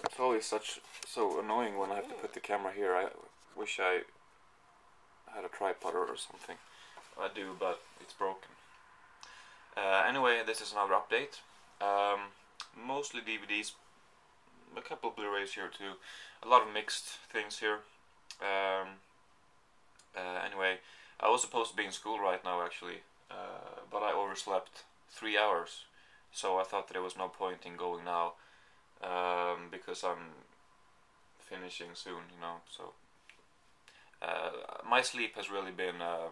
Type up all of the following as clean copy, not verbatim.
It's always so annoying when I have to put the camera here. I wish I had a tripod or something. I do, but it's broken. Anyway, this is another update. Mostly DVDs, a couple of Blu-rays here too. A lot of mixed things here. Anyway, I was supposed to be in school right now actually, but I overslept 3 hours. So I thought that there was no point in going now, because I'm finishing soon, you know. So my sleep has really been, I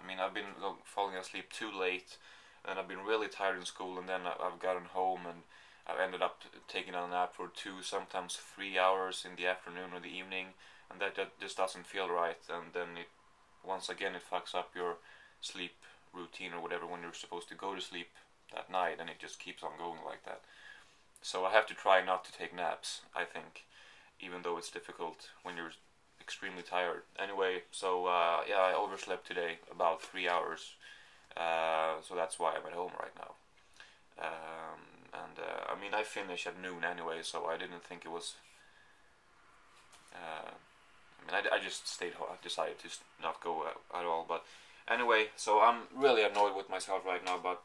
mean, I've been falling asleep too late, and I've been really tired in school, and then I've gotten home and I've ended up taking a nap for 2, sometimes 3 hours in the afternoon or the evening, and that just doesn't feel right, and then once again it fucks up your sleep routine or whatever when you're supposed to go to sleep that night, and it just keeps on going like that. So I have to try not to take naps, I think, even though it's difficult when you're extremely tired. Anyway, so yeah, I overslept today about 3 hours, so that's why I'm at home right now. I mean, I finish at noon anyway, so I didn't think it was. I mean, I just stayed home. I decided to not go at all. But anyway, so I'm really annoyed with myself right now. But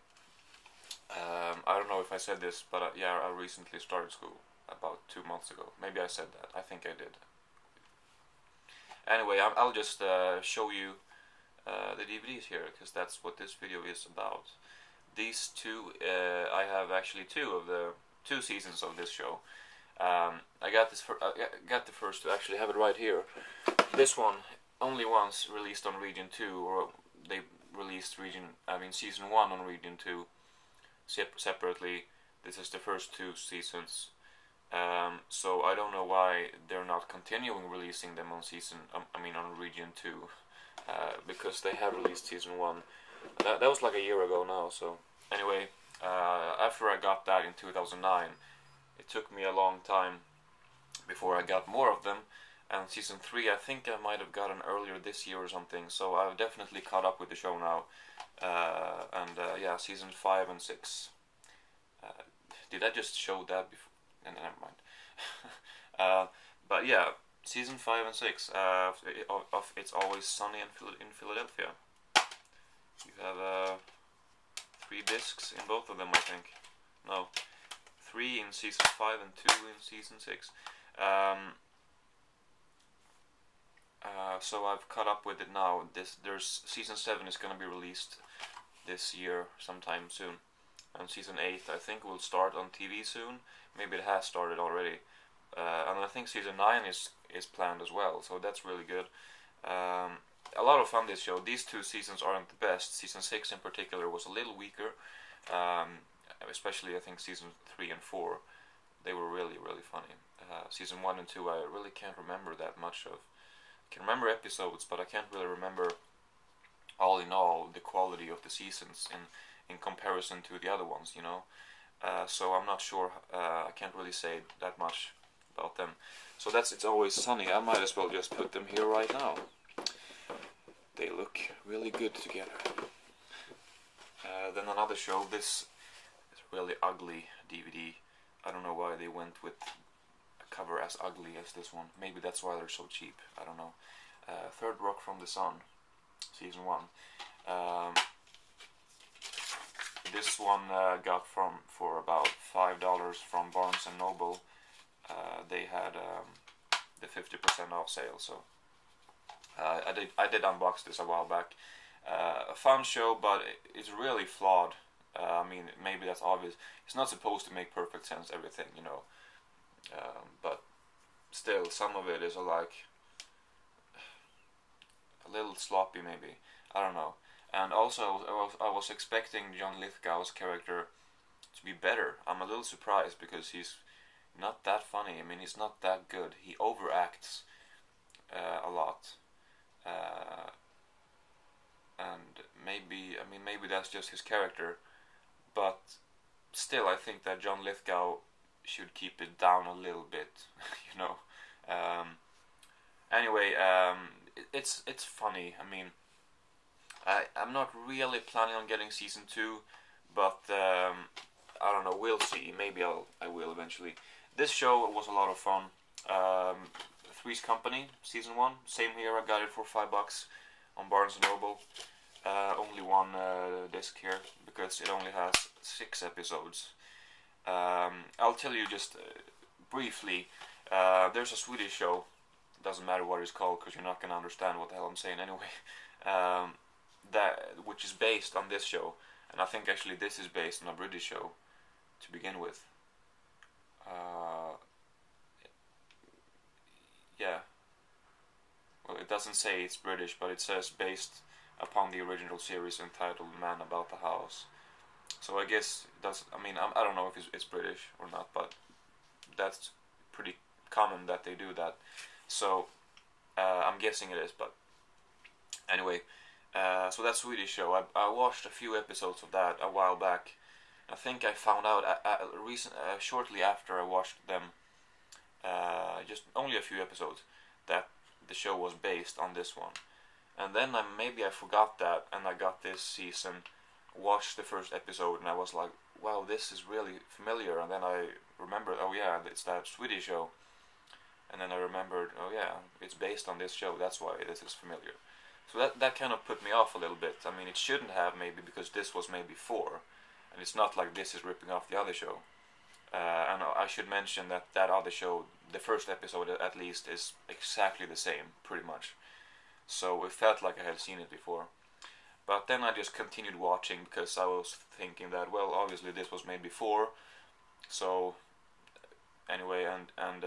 I don't know if I said this, but yeah, I recently started school about 2 months ago. Maybe I said that. I think I did. Anyway, I'll just show you the DVDs here, because that's what this video is about. These two, I have actually two seasons of this show. I got the first two. Actually have it right here. This one only once released on Region 2, or they released season 1 on Region 2 separately. This is the first 2 seasons. So I don't know why they're not continuing releasing them on on Region 2, because they have released season 1. That was like a year ago now. So anyway, after I got that in 2009, it took me a long time before I got more of them. And season 3, I think I might have gotten earlier this year or something. So I've definitely caught up with the show now. Yeah, season 5 and 6. Did I just show that before? Never mind. But yeah, season 5 and 6 of It's Always Sunny in Philadelphia. You have 3 discs in both of them, I think. No, 3 in season 5 and 2 in season 6. So I've caught up with it now. There's season 7 is going to be released this year sometime soon, and season 8 I think will start on TV soon. Maybe it has started already, and I think season 9 is planned as well. So that's really good. A lot of fun this show. These 2 seasons aren't the best. Season 6 in particular was a little weaker, especially I think season 3 and 4. They were really funny. Season 1 and 2 I really can't remember that much of. I can remember episodes, but I can't really remember all in all the quality of the seasons in comparison to the other ones, you know. So I'm not sure. I can't really say that much about them. So It's Always Sunny. I might as well just put them here right now. They look really good together. Then another show. This is a really ugly DVD. I don't know why they went with a cover as ugly as this one. Maybe that's why they're so cheap. I don't know. Third Rock from the Sun, season 1. This one got for about $5 from Barnes and Noble. They had the 50% off sale, so I did unbox this a while back. A fun show, but it's really flawed. I mean, maybe that's obvious. It's not supposed to make perfect sense, everything, you know. But still, some of it is like a little sloppy, maybe. I don't know. And also, I was expecting John Lithgow's character to be better. I'm a little surprised because he's not that funny. I mean, he's not that good. He overacts a lot. And maybe that's just his character. But still, I think that John Lithgow should keep it down a little bit, you know. Anyway, it's funny. I mean, I'm not really planning on getting season 2, but I don't know. will see. Maybe I will eventually. This show was a lot of fun. Three's Company season 1. Same here. I got it for $5 on Barnes & Noble. Only one disc here because it only has 6 episodes. I'll tell you just briefly. There's a Swedish show. Doesn't matter what it's called because you're not gonna understand what the hell I'm saying anyway. Which is based on this show, and I think actually this is based on a British show to begin with. Yeah. Well, it doesn't say it's British, but it says based upon the original series entitled Man About the House. So I guess it does. I mean, I don't know if it's British or not, but that's pretty common that they do that. So I'm guessing it is. But anyway, so that Swedish show, I watched a few episodes of that a while back. I think I found out shortly after I watched them, just only a few episodes, that the show was based on this one. And then maybe I forgot that, and I got this season, watched the first episode, and I was like, wow, this is really familiar. And then I remembered, oh yeah, it's that Swedish show. And then I remembered, oh yeah, it's based on this show, that's why this is familiar. So that kind of put me off a little bit. I mean, it shouldn't have, maybe, because this was made before. And it's not like this is ripping off the other show. And I should mention that other show, the first episode at least, is exactly the same, pretty much. So it felt like I had seen it before. But then I just continued watching because I was thinking that, well, obviously this was made before. So anyway, and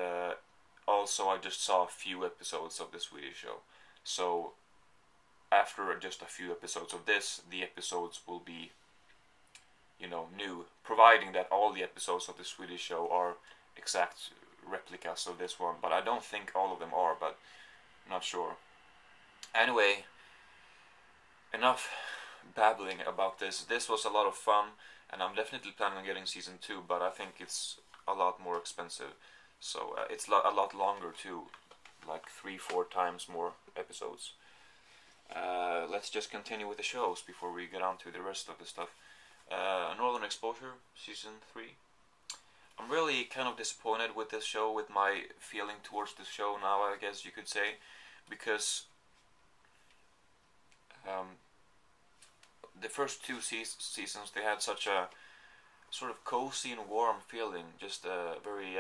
also I just saw a few episodes of the Swedish show. So after just a few episodes of this, the episodes will be, new, providing that all the episodes of the Swedish show are exact replicas of this one. But I don't think all of them are, but I'm not sure. Anyway, enough babbling about this. This was a lot of fun, and I'm definitely planning on getting season 2, but I think it's a lot more expensive. So it's a lot longer too, like 3-4 times more episodes. Let's just continue with the shows before we get on to the rest of the stuff. Northern Exposure, season 3. I'm really kind of disappointed with this show, with my feeling towards this show now, I guess you could say, because the first 2 seasons, they had such a sort of cozy and warm feeling, just very,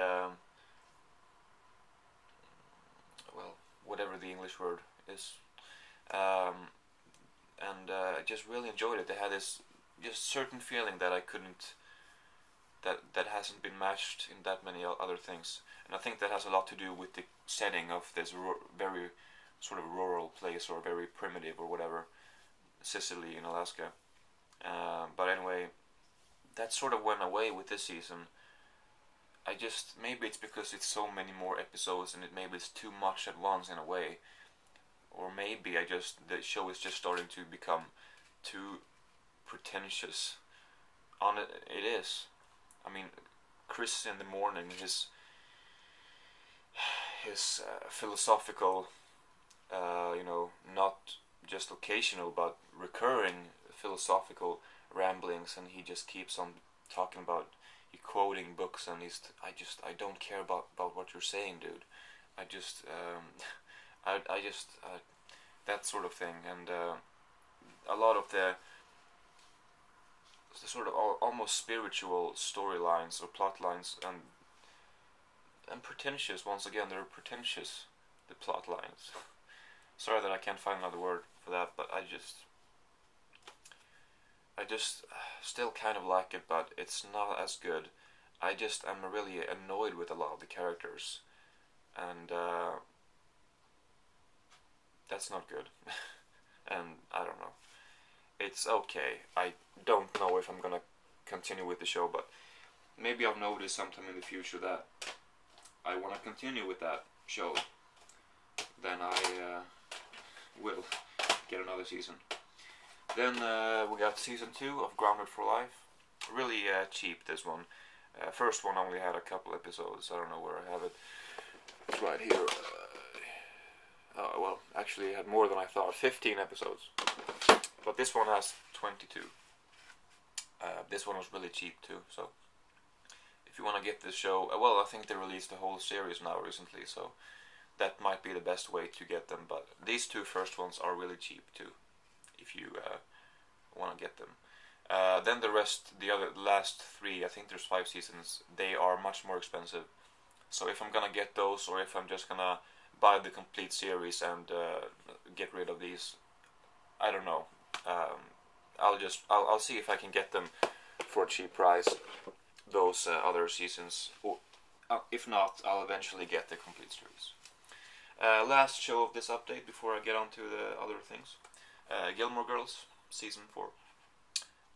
well, whatever the English word is, and I just really enjoyed it. They had this just certain feeling that I couldn't, that hasn't been matched in that many other things, and I think that has a lot to do with the setting of this very sort of rural place, or very primitive, or whatever, Sicily in Alaska. But anyway, that sort of went away with this season. Maybe it's because it's so many more episodes, and maybe it's too much at once in a way, or maybe the show is just starting to become too pretentious. It is. I mean, Chris in the morning, his philosophical, not just occasional but recurring philosophical ramblings, and he just keeps on talking about, quoting books, and I don't care about what you're saying, dude. That sort of thing, and a lot of the sort of almost spiritual storylines or plot lines, and pretentious. Once again, they're pretentious, the plot lines. Sorry that I can't find another word for that, but I just still kind of like it, but it's not as good. I'm really annoyed with a lot of the characters, and that's not good. And I don't know. It's okay. I don't know if I'm gonna continue with the show, but maybe I'll notice sometime in the future that I want to continue with that show. Then I will get another season. Then we got season 2 of Grounded for Life. Really cheap, this one. First one only had a couple episodes. I don't know where I have it. It's right here. Well, actually it had more than I thought. 15 episodes. But this one has 22. This one was really cheap too, so you want to get this show, well, I think they released the whole series now recently, so that might be the best way to get them. But these two first ones are really cheap too, if you want to get them. Then the last three, I think there's 5 seasons, they are much more expensive. So if I'm gonna get those, or if I'm just gonna buy the complete series and get rid of these, I don't know. I'll see if I can get them for a cheap price, those other seasons. Or, if not, I'll eventually get the complete series. Last show of this update before I get on to the other things. Gilmore Girls, Season 4.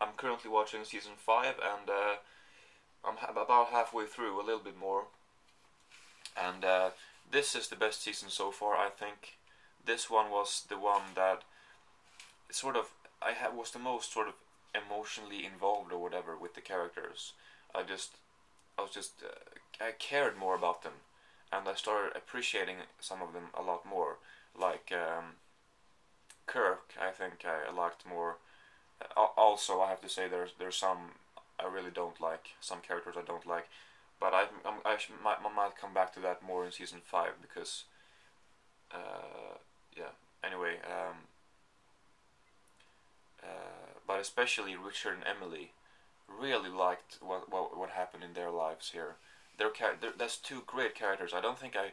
I'm currently watching Season 5, and I'm about halfway through, a little bit more. And this is the best season so far, I think. This one was the one that sort of was the most sort of emotionally involved or whatever with the characters. I cared more about them, and I started appreciating some of them a lot more. Like Kirk, I think I liked more. Also, I have to say there's some I really don't like, some characters I don't like. But I might come back to that more in Season 5, because, yeah, anyway, but especially Richard and Emily, really liked what happened in their lives here. That's two great characters. I don't think I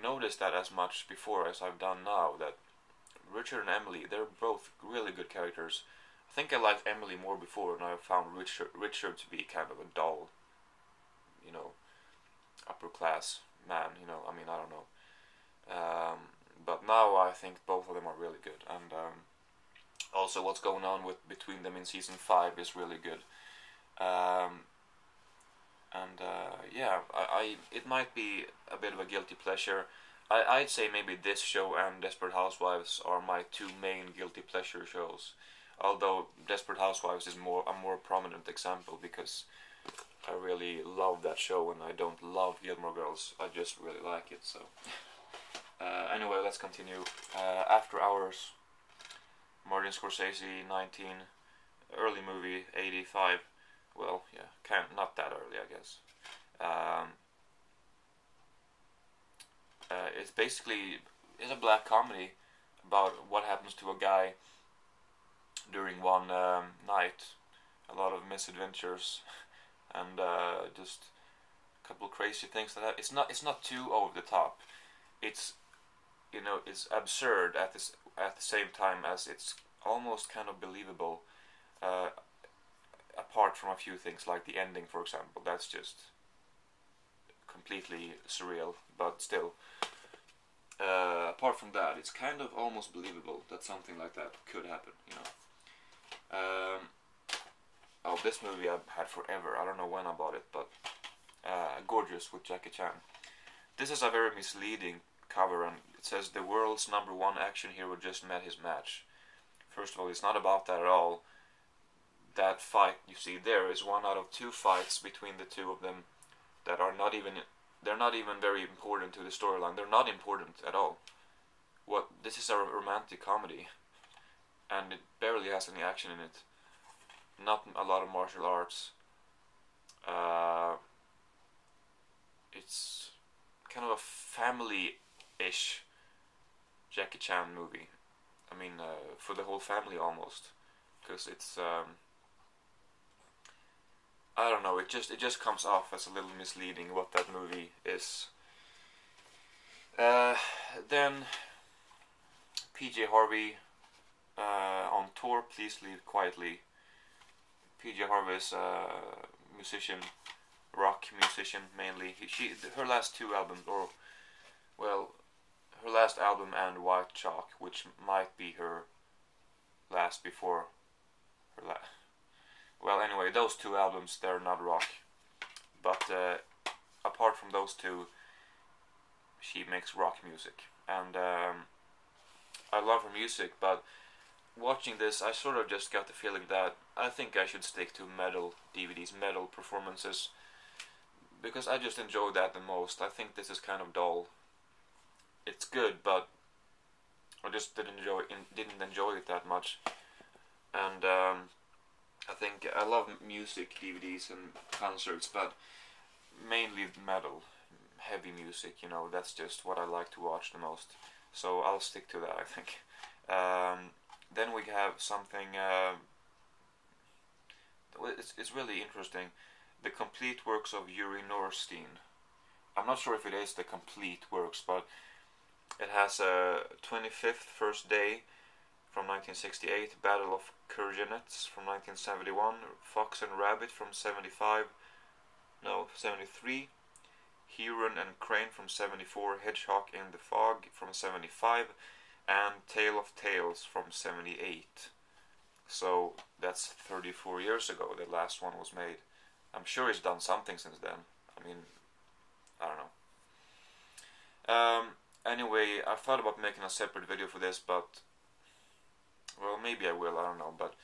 noticed that as much before as I've done now, that Richard and Emily, they're both really good characters. I think I liked Emily more before, and I found Richard to be kind of a dull, upper class man, I mean, I don't know. But now I think both of them are really good, and also what's going on between them in Season 5 is really good. Yeah, it might be a bit of a guilty pleasure. I'd say maybe this show and Desperate Housewives are my two main guilty pleasure shows. Although Desperate Housewives is a more prominent example, because I really love that show, and I don't love Gilmore Girls. I just really like it. So anyway, let's continue. After Hours, Martin Scorsese, 19, early movie, 85. Well, yeah, not that early, I guess. It's a black comedy about what happens to a guy during one night. A lot of misadventures and just a couple of crazy things that happen. It's not too over the top. It's it's absurd at the same time as it's almost kind of believable. Apart from a few things like the ending, for example, that's just completely surreal. But still, apart from that, it's kind of almost believable that something like that could happen. Oh, this movie I've had forever. I don't know when I bought it, but Gorgeous with Jackie Chan. This is a very misleading cover, and it says the world's #1 action hero just met his match. First of all, it's not about that at all. That fight you see there is one out of 2 fights between the two of them that are not even very important to the storyline. They're not important at all. This is a romantic comedy, and it barely has any action in it. Not a lot of martial arts. It's kind of a family-ish Jackie Chan movie. I mean, for the whole family almost, because it's I don't know. It just comes off as a little misleading what that movie is. Then PJ Harvey on tour. Please leave quietly. PJ Harvey is a musician, rock musician mainly. Her last 2 albums, her last album and White Chalk, which might be her last before her last. Well, anyway, those 2 albums, they're not rock. But apart from those 2, she makes rock music. And I love her music, but watching this, I sort of just got the feeling that I think I should stick to metal DVDs, metal performances, because I just enjoy that the most. I think this is kind of dull. It's good, but I just didn't enjoy it that much. And I think I love music DVDs and concerts, but mainly metal, heavy music. You know, that's just what I like to watch the most. So I'll stick to that, I think. Then we have something. It's really interesting. The complete works of Yuri Norstein. I'm not sure if it is the complete works, but it has a 25th First Day from 1968, Battle of Kurganets from 1971, Fox and Rabbit from 73, Huron and Crane from 74, Hedgehog in the Fog from 75, and Tale of Tales from 78. So that's 34 years ago the last one was made. I'm sure he's done something since then. I mean, I don't know. Anyway, I thought about making a separate video for this, but well, maybe I will. I don't know. But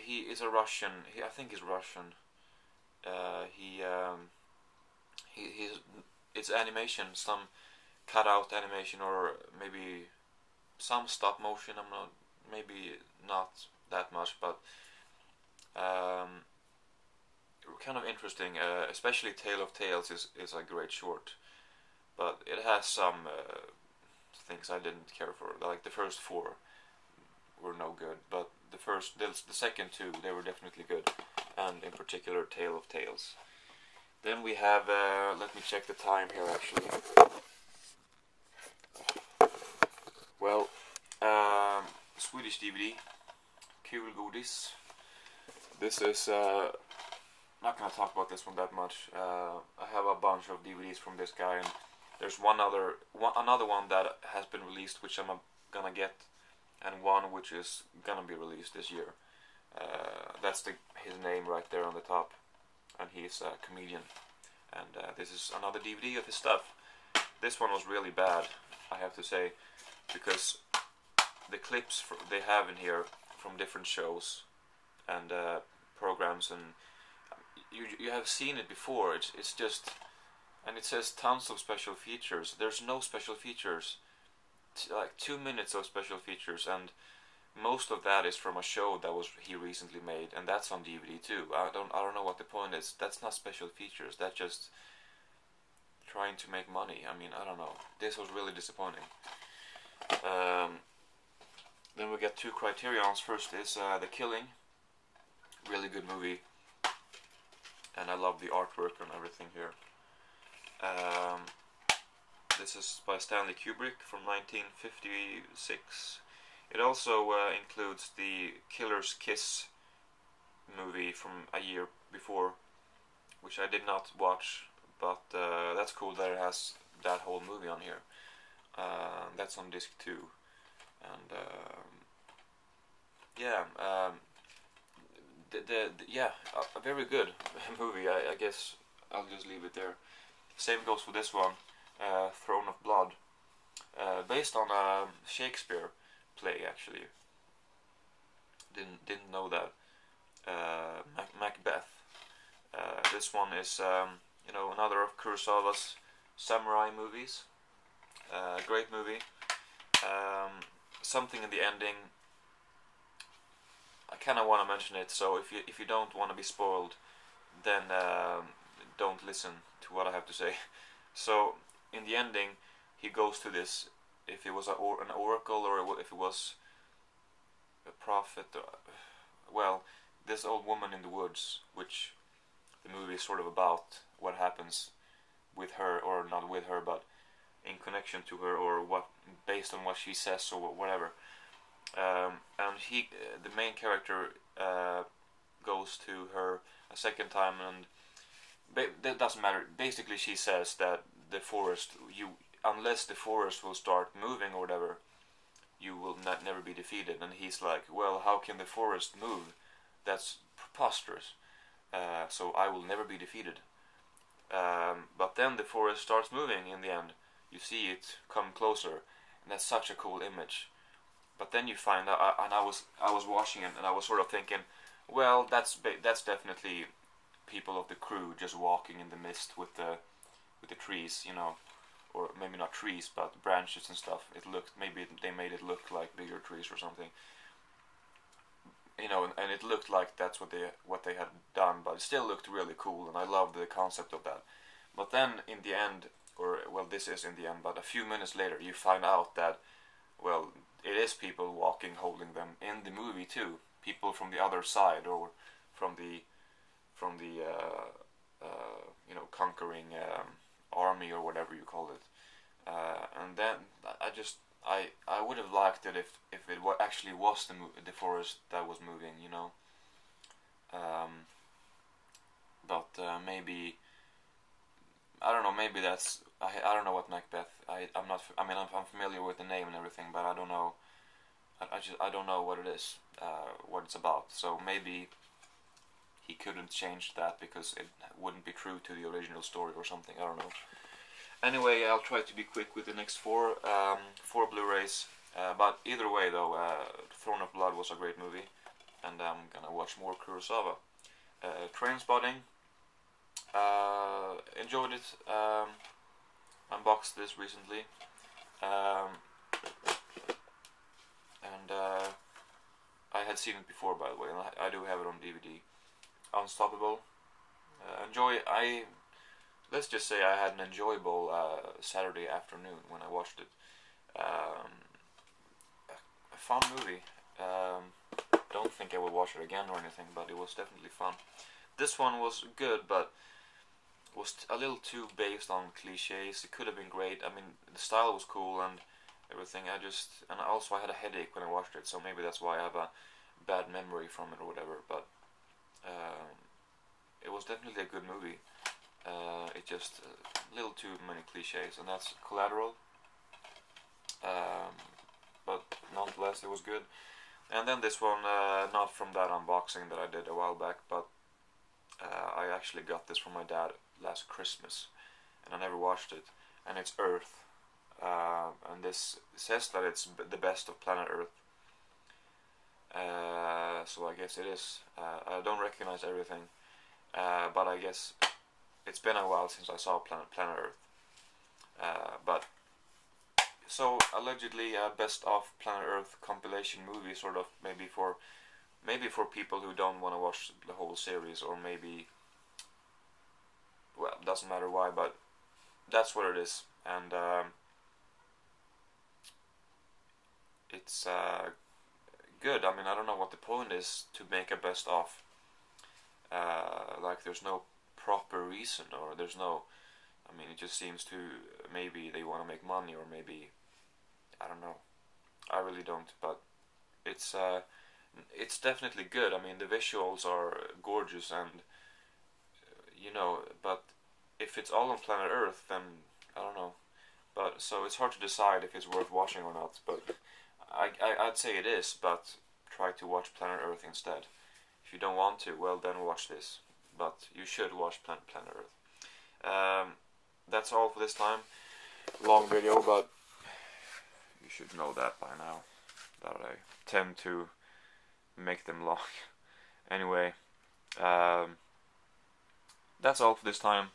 he is a Russian. I think he's Russian. It's animation, some cut out animation, or maybe some stop motion. I'm not, maybe not that much, but kind of interesting. Especially Tale of Tales is a great short, but it has some things I didn't care for. Like the first 4 were no good, but the second 2, they were definitely good, and in particular Tale of Tales. Then we have, let me check the time here actually. Well, Swedish DVD, Kul Godis. This is, not gonna talk about this one that much. I have a bunch of DVDs from this guy, and there's another one that has been released, which I'm gonna get, and one which is gonna be released this year. That's his name right there on the top, and he's a comedian. And this is another DVD of his stuff. This one was really bad, I have to say, because the clips they have in here from different shows and programs, and you have seen it before. It's just, and it says tons of special features. There's no special features. Like 2 minutes of special features, and most of that is from a show that he recently made, and that's on DVD too. I don't know what the point is. That's not special features. That's just trying to make money. I mean, I don't know. This was really disappointing. Then we get 2 criterions. First is The Killing. Really good movie, and I love the artwork and everything here. This is by Stanley Kubrick from 1956. It also includes the Killer's Kiss movie from a year before, which I did not watch, but that's cool that it has that whole movie on here. That's on disc 2, and a very good movie. I guess I'll just leave it there. Same goes for this one, Throne of Blood, based on a Shakespeare play actually. Didn't know that. Macbeth. This one is another of Kurosawa's samurai movies. Great movie. Something in the ending. I kind of want to mention it, so if you don't want to be spoiled, then don't listen to what I have to say. So in the ending, he goes to this. If it was an oracle, or if it was a prophet, well, this old woman in the woods, which the movie is sort of about, what happens with her, or not with her, but in connection to her, or what, based on what she says, or whatever. And the main character, goes to her a second time, and that doesn't matter. Basically, she says that the forest, unless the forest will start moving or whatever, you will never be defeated. And he's like, well, how can the forest move? That's preposterous. So I will never be defeated. But then the forest starts moving in the end. You see it come closer, and that's such a cool image. But then you find out, and I was watching it, and I was sort of thinking, well, that's definitely people of the crew just walking in the mist with the trees, or maybe not trees, but branches and stuff. Maybe they made it look like bigger trees or something. you know, and it looked like that's what they had done, but it still looked really cool, and I loved the concept of that. But then in the end, or well, this is in the end, but a few minutes later, you find out that, well, it is people walking, holding them in the movie too. People from the other side, or from the you know, conquering army, or whatever you call it. And then I would have liked it if it actually was the forest that was moving, you know. But maybe, I don't know. Maybe that's, I don't know what Macbeth. I'm not. I mean, I'm familiar with the name and everything, but I don't know. I don't know what it is, what it's about. So maybe he couldn't change that because it wouldn't be true to the original story or something. I don't know. Anyway, I'll try to be quick with the next four Blu-rays. But either way, though, Throne of Blood was a great movie, and I'm gonna watch more Kurosawa. Trainspotting, enjoyed it. Unboxed this recently, and I had seen it before, by the way, and I do have it on DVD. Unstoppable. Let's just say I had an enjoyable Saturday afternoon when I watched it. A fun movie. Don't think I will watch it again or anything, but it was definitely fun. This one was good, but was a little too based on cliches. It could have been great. I mean, the style was cool and everything. And also I had a headache when I watched it, so maybe that's why I have a bad memory from it or whatever. But it was definitely a good movie. It just a little too many cliches, and that's Collateral. But nonetheless, it was good. And then this one, not from that unboxing that I did a while back, but I actually got this from my dad last Christmas, and I never watched it. And it's Earth, and this says that it's the best of planet Earth. So I guess it is. I don't recognize everything, but I guess it's been a while since I saw Planet Earth. But so allegedly a best of Planet Earth compilation movie, sort of, maybe for people who don't want to watch the whole series, or maybe, well, doesn't matter why, but that's what it is. And it's good. I mean, I don't know what the point is to make a best of. Like, there's no proper reason, or there's no, I mean, it just seems to, maybe they want to make money, or maybe, I don't know. I really don't, but it's definitely good. I mean, the visuals are gorgeous, and you know, but if it's all on planet Earth, then I don't know. But so it's hard to decide if it's worth watching or not. But I'd say it is, but try to watch Planet Earth instead. If you don't want to, well, then watch this. But you should watch Planet Earth. That's all for this time. Long video, but you should know that by now, that I tend to make them long. Anyway, that's all for this time.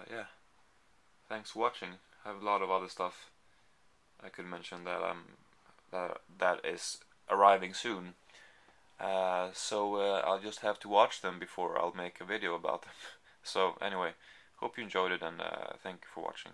Yeah, thanks for watching. I have a lot of other stuff I could mention that is arriving soon. So I'll just have to watch them before I'll make a video about them. So anyway, hope you enjoyed it, and thank you for watching.